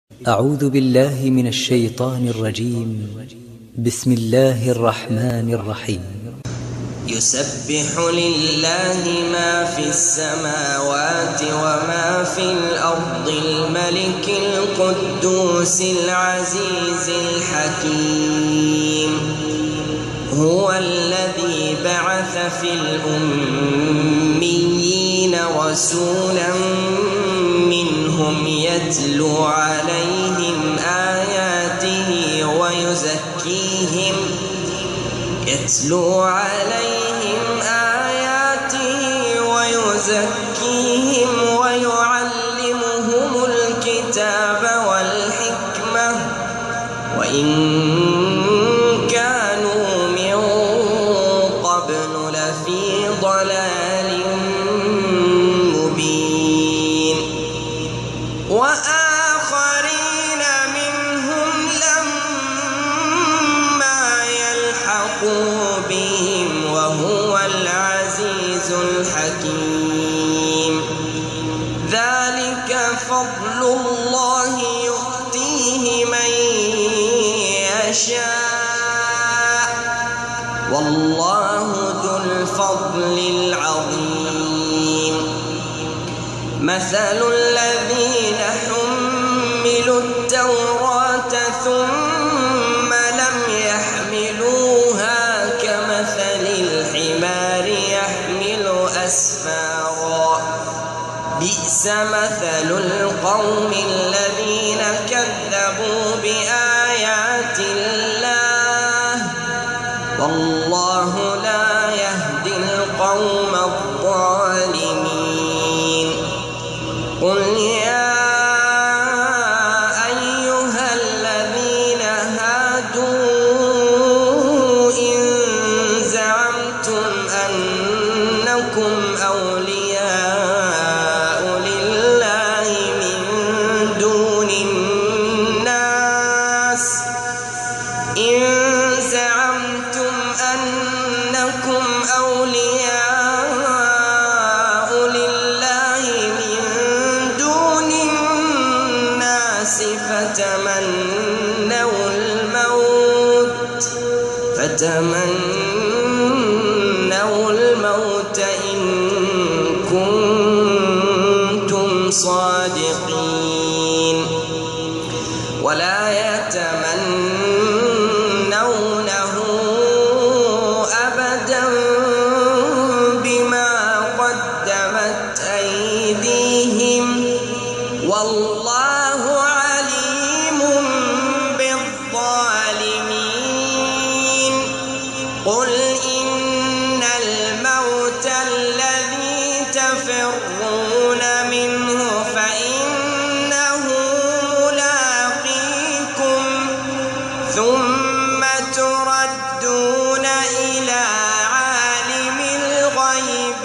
أعوذ بالله من الشيطان الرجيم. بسم الله الرحمن الرحيم. يسبح لله ما في السماوات وما في الأرض الملك القدوس العزيز الحكيم. هو الذي بعث في الأميين رسولا منهم يتلو عليهم آياته ويزكيهم ويعلمهم الكتاب والحكمة وإن كانوا من قبل لفي ضلال مبين. وآخرين منهم لما يلحقوا بهم وهو العزيز الحكيم. ذلك فضل الله يؤتيه من يشاء والله ذو الفضل العظيم. مثل الذين حملوا التوراة ثم لم يحملوها كمثل الحمار يحمل أسفارا. بئس مثل القوم الذين كذبوا بآيات الله والله لا يهدي القوم الظالمين. قل يا أيها الذين هادوا إن زعمتم أنكم أولياء لله من دون الناس فتمنوا الموت إن كنتم صادقين ولا يتمنونه أبدا بما قدمت أيديهم والله عليم بالظالمين. قل إن الموت الذي تفرون منه فإنه ملاقيكم ثم تردون إلى عالم الغيب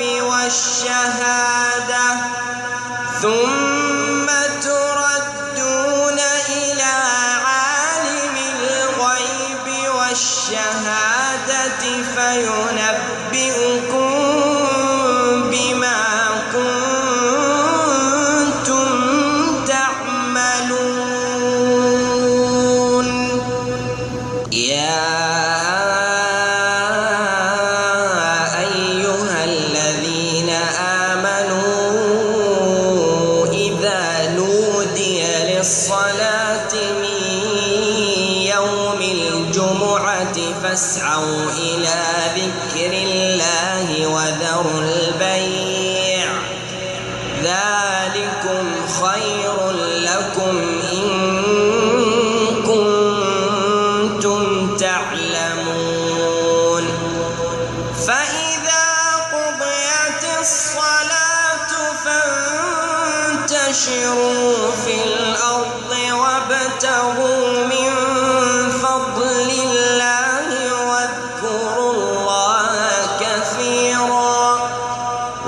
والشهادة فينبئكم بما كنتم تعملون. يا أيها الذين آمنوا إذا نودي للصلاة من يوم الجمعة فاسعوا إلى ذكر الله وذروا البيع ذلكم خير لكم إن كنتم تعلمون. فإذا قضيت الصلاة فانتشروا في الأرض وابتغوا من فضل الله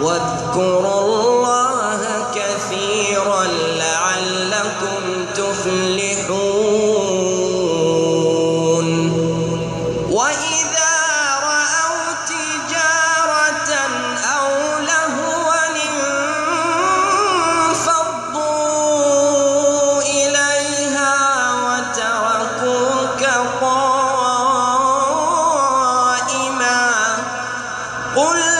واذكروا الله كثيرا لعلكم تفلحون. وإذا رأوا تجارة أو لهوا انفضوا إليها قل